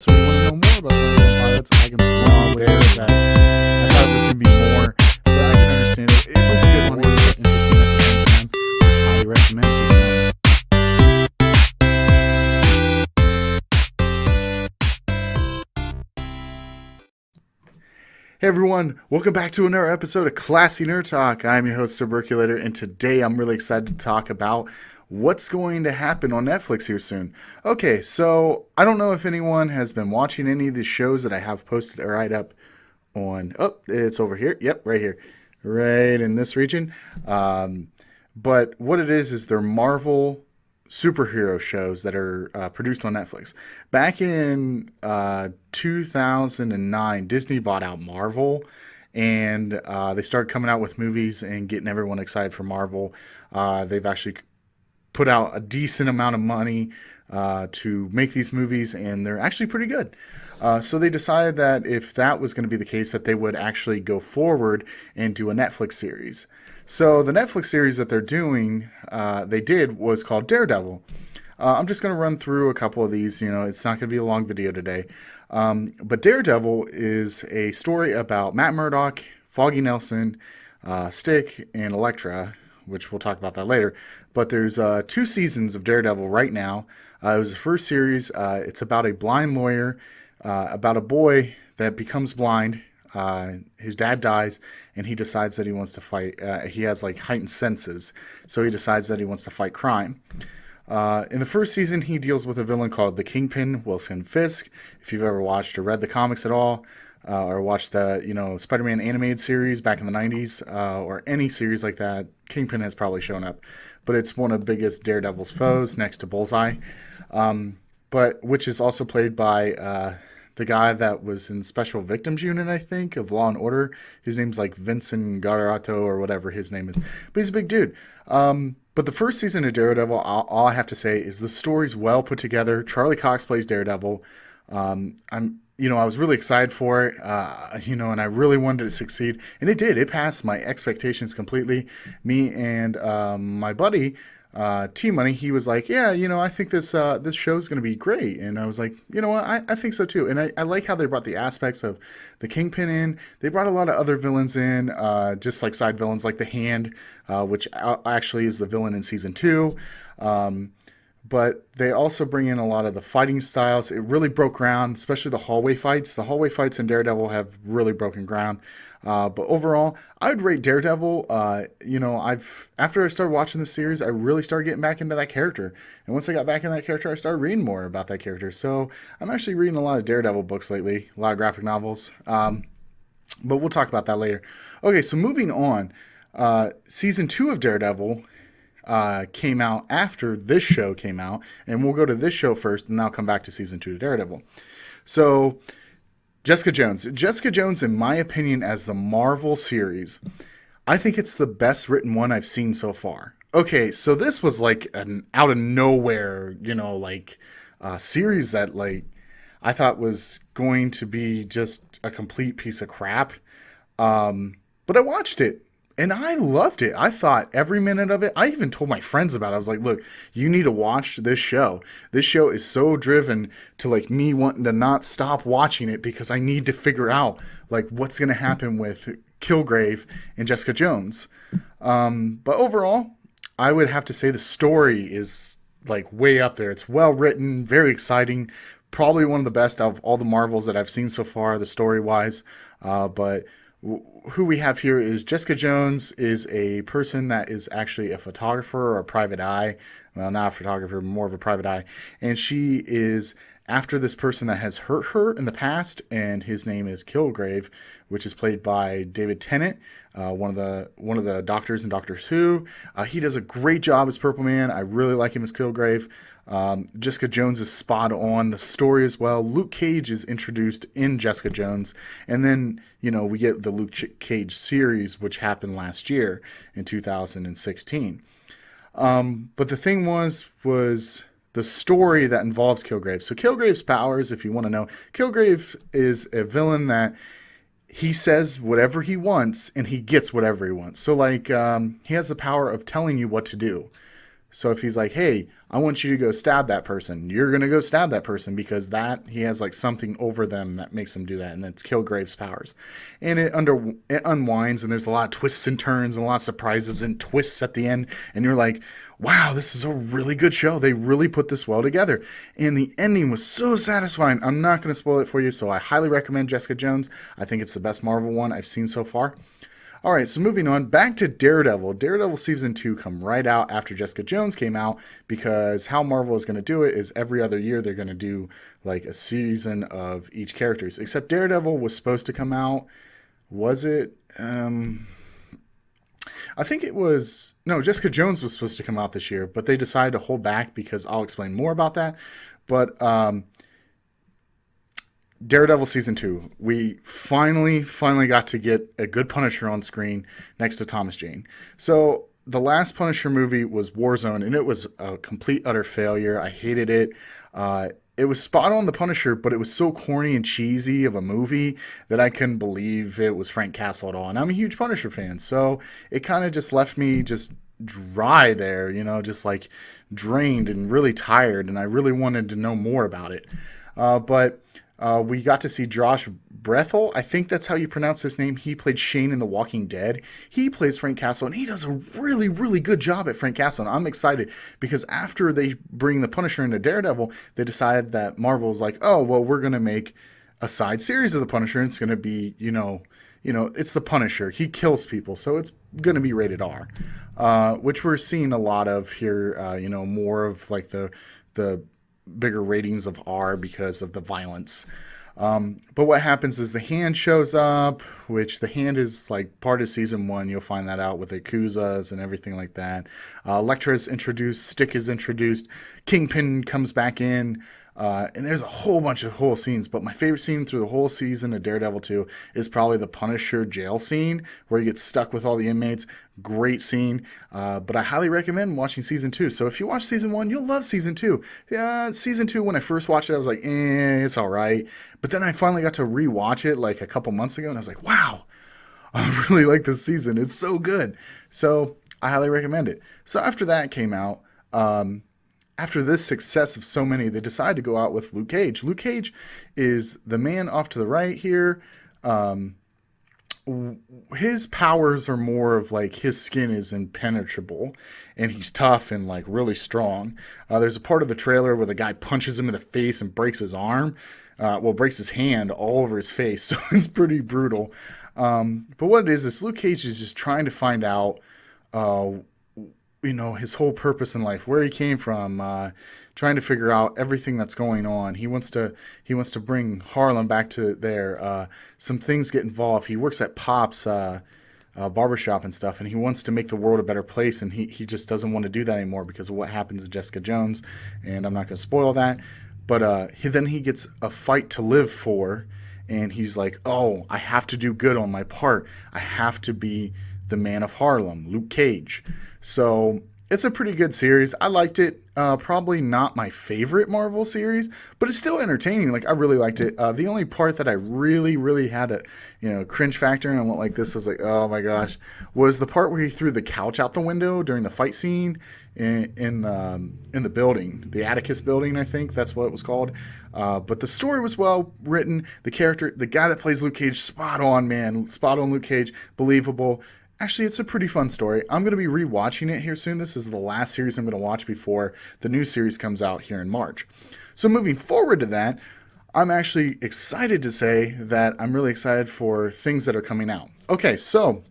So we want to know more about Daredevil pilots. I can probably There's that. I thought it was gonna be more, but I can understand it. It's a good one. It's interesting at the same time. Highly recommend it. Hey everyone, welcome back to another episode of Classy Nerd Talk. I'm your host, Circulator, and today I'm really excited to talk about what's going to happen on Netflix here soon. Okay, so I don't know if anyone has been watching any of the shows that I have posted right up on. Oh, it's over here. Yep, right here, right in this region. But what it is they're Marvel superhero shows that are produced on Netflix. Back in 2009, Disney bought out Marvel, and they started coming out with movies and getting everyone excited for Marvel. They've actually put out a decent amount of money to make these movies, and they're actually pretty good. So they decided that if that was going to be the case, that they would actually go forward and do a Netflix series. So the Netflix series that they're doing, they did, was called Daredevil. I'm just going to run through a couple of these. You know, it's not going to be a long video today. But Daredevil is a story about Matt Murdock, Foggy Nelson, Stick, and Elektra, which we'll talk about that later. But there's 2 seasons of Daredevil right now. It was the first series. It's about a blind lawyer, about a boy that becomes blind. His dad dies, and he decides that he wants to fight. He has like heightened senses, so he decides that he wants to fight crime. In the first season, he deals with a villain called the Kingpin, Wilson Fisk. If you've ever watched or read the comics at all, or watched the Spider-Man animated series back in the 90s, or any series like that, Kingpin has probably shown up. But it's one of the biggest Daredevil's foes next to Bullseye, but which is also played by the guy that was in Special Victims Unit, I think, of Law and Order. His name's like Vincent Garato or whatever his name is. But he's a big dude. But the first season of Daredevil, all I have to say is the story's well put together. Charlie Cox plays Daredevil. I was really excited for it, and I really wanted it to succeed, and it did. It passed my expectations completely. Me and my buddy, T-Money, he was like, yeah, I think this show's going to be great. And I was like, you know what, I think so too. And I like how they brought the aspects of the Kingpin in. They brought a lot of other villains in, just like side villains like the Hand, which actually is the villain in season 2. But they also bring in a lot of the fighting styles. It really broke ground, especially the hallway fights. The hallway fights in Daredevil have really broken ground. But overall, I would rate Daredevil. After I started watching the series, I really started getting back into that character. And once I got back in that character, I started reading more about that character. So I'm actually reading a lot of Daredevil books lately, a lot of graphic novels. But we'll talk about that later. Okay, so moving on. Season 2 of Daredevil came out after this show came out, and we'll go to this show first, and then I'll come back to season 2 of Daredevil. So, Jessica Jones. Jessica Jones, in my opinion, as the Marvel series, I think it's the best written one I've seen so far. Okay, so this was like an out of nowhere, series that I thought was going to be just a complete piece of crap. But I watched it. And I loved it. I thought every minute of it. I even told my friends about it. I was like, look, you need to watch this show. This show is so driven to me wanting to not stop watching it because I need to figure out what's going to happen with Kilgrave and Jessica Jones. But overall, I would have to say the story is way up there. It's well written, very exciting. Probably one of the best of all the Marvels that I've seen so far, the story-wise. But who we have here is Jessica Jones is a person that is actually a photographer or a private eye. Well, not a photographer, more of a private eye. And she is after this person that has hurt her in the past, and his name is Kilgrave, which is played by David Tennant, one of the doctors in Doctor Who. He does a great job as Purple Man. I really like him as Kilgrave. Jessica Jones is spot on. The story as well. Luke Cage is introduced in Jessica Jones, and then we get the Luke Cage series, which happened last year in 2016. But the thing was the story that involves Kilgrave. So Kilgrave's powers, if you want to know, Kilgrave is a villain that he says whatever he wants and he gets whatever he wants. So he has the power of telling you what to do. So if he's like, hey, I want you to go stab that person, you're going to go stab that person because that he has like something over them that makes him do that. And that's Kilgrave's powers. And it unwinds, and there's a lot of twists and turns and a lot of surprises and twists at the end. And you're like, wow, this is a really good show. They really put this well together. And the ending was so satisfying. I'm not going to spoil it for you, so I highly recommend Jessica Jones. I think it's the best Marvel one I've seen so far. All right, so moving on, back to Daredevil. Daredevil Season 2 come right out after Jessica Jones came out, because how Marvel is going to do it is every other year they're going to do like a season of each characters. Except Daredevil was supposed to come out, was it? I think it was, no, Jessica Jones was supposed to come out this year, but they decided to hold back because I'll explain more about that. But Daredevil Season 2, we finally got to get a good Punisher on screen next to Thomas Jane. So the last Punisher movie was Warzone, and it was a complete, utter failure. I hated it. It was spot on the Punisher, but it was so corny and cheesy of a movie that I couldn't believe it was Frank Castle at all. And I'm a huge Punisher fan, so it kind of just left me just dry there, just like drained and really tired, and I really wanted to know more about it. But we got to see Josh Brethel. I think that's how you pronounce his name. He played Shane in The Walking Dead. He plays Frank Castle, and he does a really, really good job at Frank Castle. And I'm excited because after they bring the Punisher into Daredevil, they decided that Marvel's like, oh, well, we're going to make a side series of the Punisher, and it's going to be, it's the Punisher. He kills people, so it's going to be rated R, which we're seeing a lot of here. More of like the bigger ratings of R because of the violence. But what happens is the Hand shows up, which the Hand is like part of season 1. You'll find that out with the Yakuzas and everything like that. Elektra is introduced, Stick is introduced, Kingpin comes back in, and there's a whole bunch of whole scenes. But my favorite scene through the whole season of Daredevil 2 is probably the Punisher jail scene where he gets stuck with all the inmates. Great scene. But I highly recommend watching season 2. So if you watch season 1, you'll love season 2. Yeah, season 2, when I first watched it, I was like, it's all right. But then I finally got to rewatch it like a couple months ago, and I was like, wow, I really like this season. It's so good. So I highly recommend it. So after that came out, after this success of so many, they decided to go out with Luke Cage. Luke Cage is the man off to the right here. His powers are more of like his skin is impenetrable, and he's tough and like really strong. There's a part of the trailer where the guy punches him in the face and breaks his arm. Breaks his hand all over his face, so it's pretty brutal. But what it is Luke Cage is just trying to find out his whole purpose in life, where he came from, trying to figure out everything that's going on. He wants to bring Harlem back to there. Some things get involved. He works at Pop's barbershop and stuff, and he wants to make the world a better place, and he just doesn't want to do that anymore because of what happens to Jessica Jones, and I'm not going to spoil that. But he gets a fight to live for, and he's like, oh, I have to do good on my part. I have to be the man of Harlem, Luke Cage. So it's a pretty good series. I liked it. Probably not my favorite Marvel series, but it's still entertaining. Like, I really liked it. The only part that I really, really had a cringe factor and I went like this, I was like, oh my gosh, was the part where he threw the couch out the window during the fight scene in the building, the Atticus building, I think that's what it was called. But the story was well written. The character, the guy that plays Luke Cage, spot on, man. Spot on Luke Cage, believable. Actually, it's a pretty fun story. I'm going to be rewatching it here soon. This is the last series I'm going to watch before the new series comes out here in March. So moving forward to that, I'm actually excited to say that I'm really excited for things that are coming out. Okay, so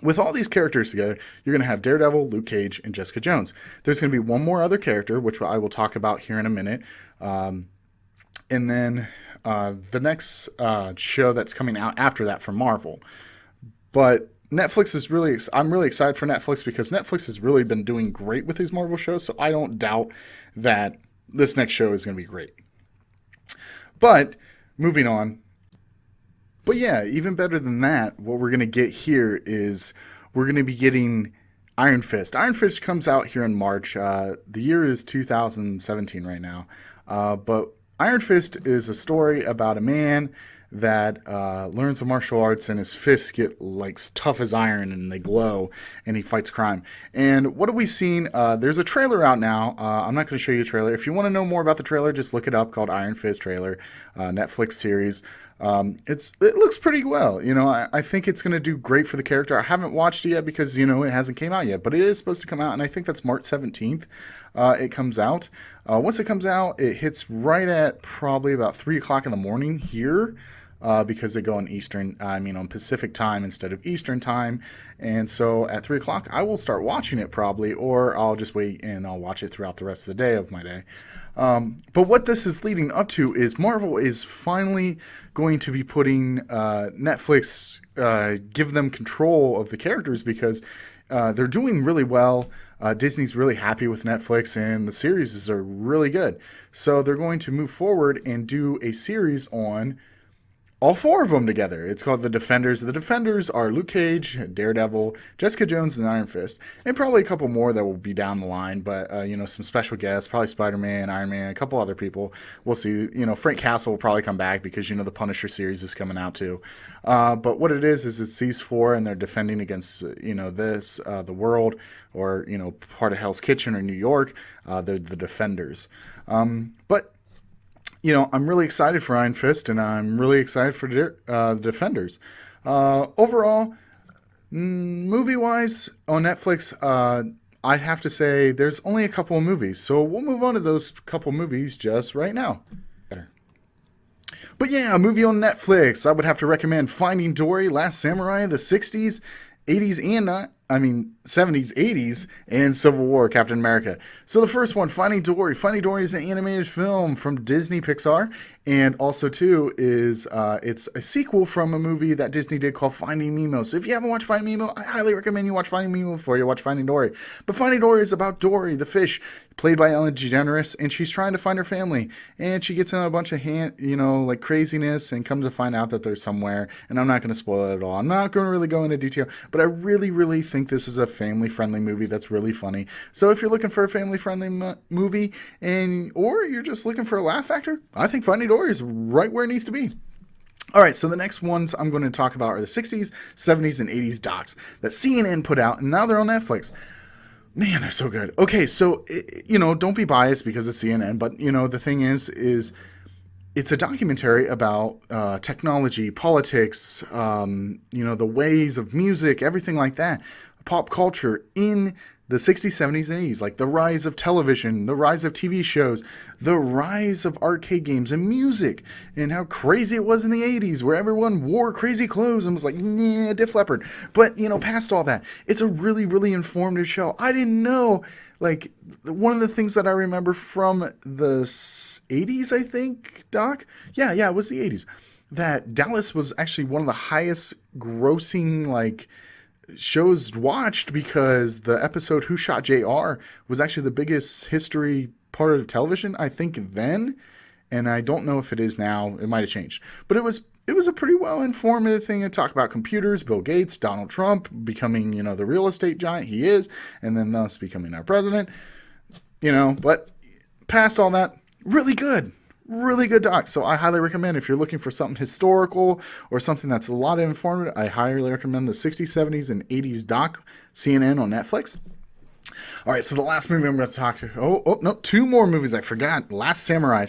with all these characters together, you're going to have Daredevil, Luke Cage, and Jessica Jones. There's going to be one more other character, which I will talk about here in a minute. And then the next show that's coming out after that from Marvel. But Netflix is I'm really excited for Netflix because Netflix has really been doing great with these Marvel shows, so I don't doubt that this next show is going to be great. But, moving on. But yeah, even better than that, what we're going to get here is we're going to be getting Iron Fist. Iron Fist comes out here in March. The year is 2017 right now. But Iron Fist is a story about a man that learns the martial arts, and his fists get like tough as iron and they glow, and he fights crime. And what have we seen? There's a trailer out now. I'm not going to show you a trailer. If you want to know more about the trailer, just look it up, called Iron Fist trailer, Netflix series. It looks pretty well. I think it's going to do great for the character. I haven't watched it yet because it hasn't came out yet, but it is supposed to come out, and I think that's March 17th. It comes out. Once it comes out, it hits right at probably about 3 o'clock in the morning here. Because they go on Pacific time instead of Eastern time. And so at 3 o'clock, I will start watching it probably, or I'll just wait and I'll watch it throughout the rest of the day of my day. But what this is leading up to is Marvel is finally going to be putting Netflix, give them control of the characters, because they're doing really well. Disney's really happy with Netflix, and the series are really good. So they're going to move forward and do a series on all four of them together. It's called The Defenders. The Defenders are Luke Cage, Daredevil, Jessica Jones, and Iron Fist, and probably a couple more that will be down the line. But some special guests, probably Spider-Man, Iron Man, a couple other people. We'll see. Frank Castle will probably come back because the Punisher series is coming out too. But what it is it's these four, and they're defending against the world, or part of Hell's Kitchen or New York. They're the Defenders. But I'm really excited for Iron Fist, and I'm really excited for the Defenders. Overall, movie-wise, on Netflix, I'd have to say there's only a couple of movies. So we'll move on to those couple movies just right now. But yeah, a movie on Netflix, I would have to recommend Finding Dory, Last Samurai, the 60s, 80s, and 70s, 80s, and Civil War, Captain America. So the first one, Finding Dory. Finding Dory is an animated film from Disney Pixar, and also too is it's a sequel from a movie that Disney did called Finding Nemo. So if you haven't watched Finding Nemo, I highly recommend you watch Finding Nemo before you watch Finding Dory. But Finding Dory is about Dory, the fish, played by Ellen DeGeneres, and she's trying to find her family, and she gets in a bunch of craziness, and comes to find out that they're somewhere. And I'm not going to spoil it at all. I'm not going to really go into detail, but I really, really think this is a family-friendly movie that's really funny. So if you're looking for a family-friendly movie, or you're just looking for a laugh factor, I think Finding Dory is right where it needs to be. All right, so the next ones I'm going to talk about are the 60s, 70s, and 80s docs that CNN put out, and now they're on Netflix. Man, they're so good. Okay, so, don't be biased because it's CNN, but, the thing is it's a documentary about technology, politics, the ways of music, everything like that, pop culture in the 60s, 70s, and 80s, like the rise of television, the rise of TV shows, the rise of arcade games and music, and how crazy it was in the 80s where everyone wore crazy clothes and was like, yeah, Def Leppard. But, past all that, it's a really, really informative show. I didn't know, one of the things that I remember from the 80s, I think, Doc? Yeah, it was the 80s. That Dallas was actually one of the highest grossing, shows watched, because the episode Who Shot JR was actually the biggest history part of television, I think, then, and I don't know if it is now. It might have changed, but it was a pretty well informative thing to talk about computers, Bill Gates, Donald Trump becoming the real estate giant he is, and then thus becoming our president. But past all that, really good doc. So I highly recommend, if you're looking for something historical or something that's a lot of informative, I highly recommend the 60s, 70s, and 80s doc, CNN on Netflix. All right, so the last movie I'm going to talk to, two more movies I forgot. Last Samurai,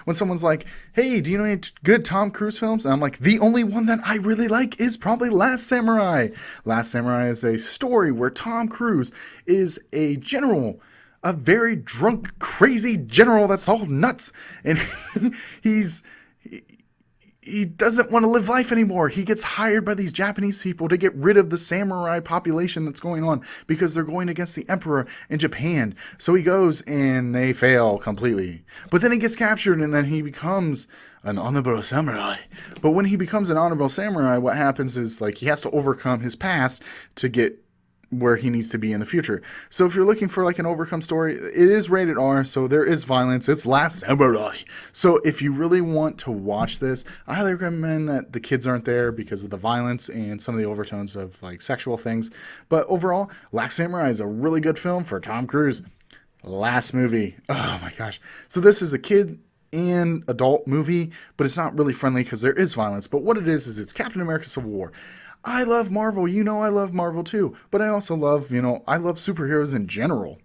when someone's like, hey, do you know any good Tom Cruise films? And I'm like, the only one that I really like is probably Last Samurai. Last Samurai is a story where Tom Cruise is a general, a very drunk, crazy general that's all nuts. And he doesn't want to live life anymore. He gets hired by these Japanese people to get rid of the samurai population that's going on, because they're going against the emperor in Japan. So he goes, and they fail completely. But then he gets captured, and then he becomes an honorable samurai. But when he becomes an honorable samurai, what happens is, he has to overcome his past to get where he needs to be in the future. So if you're looking for an overcome story, it is rated R, so there is violence. It's Last Samurai. So if you really want to watch this, I highly recommend that the kids aren't there because of the violence and some of the overtones of sexual things. But overall, Last Samurai is a really good film for Tom Cruise. Last movie. Oh my gosh. So this is a kid and adult movie, but it's not really friendly because there is violence. But what it is it's Captain America Civil War. I love Marvel. You know I love Marvel too. But I also love, I love superheroes in general.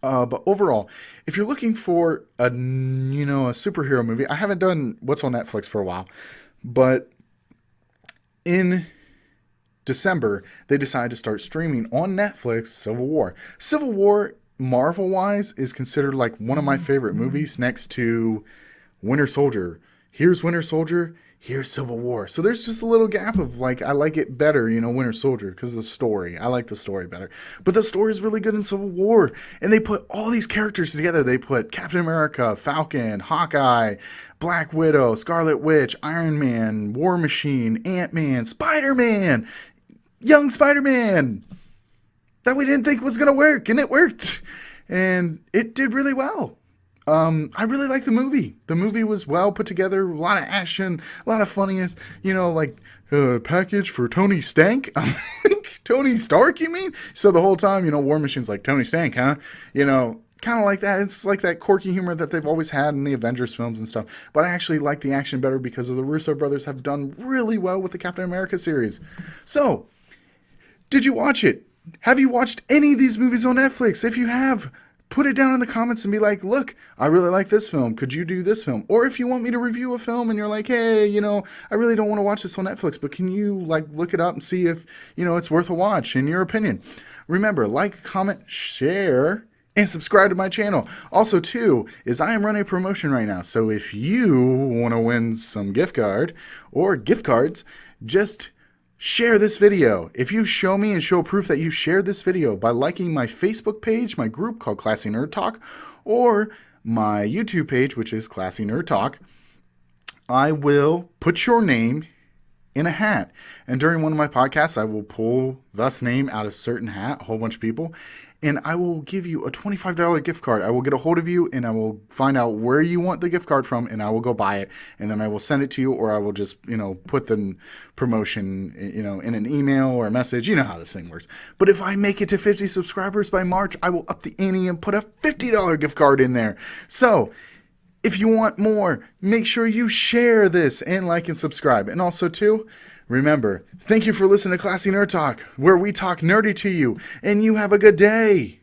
But overall, if you're looking for a superhero movie, I haven't done what's on Netflix for a while, but in December, they decided to start streaming on Netflix Civil War. Civil War, Marvel wise, is considered like one of my favorite movies next to Winter Soldier. Here's Winter Soldier, here's Civil War. So there's just a little gap of like, I like it better, Winter Soldier, because of the story. I like the story better. But the story is really good in Civil War. And they put all these characters together. They put Captain America, Falcon, Hawkeye, Black Widow, Scarlet Witch, Iron Man, War Machine, Ant-Man, Spider-Man, young Spider-Man that we didn't think was going to work, and it worked. And it did really well. I really liked the movie. The movie was well put together, a lot of action, a lot of funniness, like package for Tony Stank. Tony Stark, you mean? So the whole time, War Machine's like, Tony Stank, huh? Kind of like that. It's like that quirky humor that they've always had in the Avengers films and stuff. But I actually like the action better because of the Russo brothers have done really well with the Captain America series. So, did you watch it? Have you watched any of these movies on Netflix? If you have, put it down in the comments and be like, look, I really like this film. Could you do this film? Or if you want me to review a film and you're like, hey, I really don't want to watch this on Netflix, but can you look it up and see if, it's worth a watch in your opinion? Remember, like, comment, share, and subscribe to my channel. Also, too, is I am running a promotion right now. So if you want to win some gift card or gift cards, just share this video. If you show me and show proof that you shared this video by liking my Facebook page, my group called Classy Nerd Talk, or my YouTube page, which is Classy Nerd Talk, I will put your name in a hat. And during one of my podcasts, I will pull thus name out a certain hat, a whole bunch of people, and I will give you a $25 gift card. I will get a hold of you and I will find out where you want the gift card from and I will go buy it. And then I will send it to you, or I will just, put the promotion, in an email or a message. You know how this thing works. But if I make it to 50 subscribers by March, I will up the ante and put a $50 gift card in there. So if you want more, make sure you share this and like and subscribe. And also, too, remember, thank you for listening to Classy Nerd Talk, where we talk nerdy to you, and you have a good day.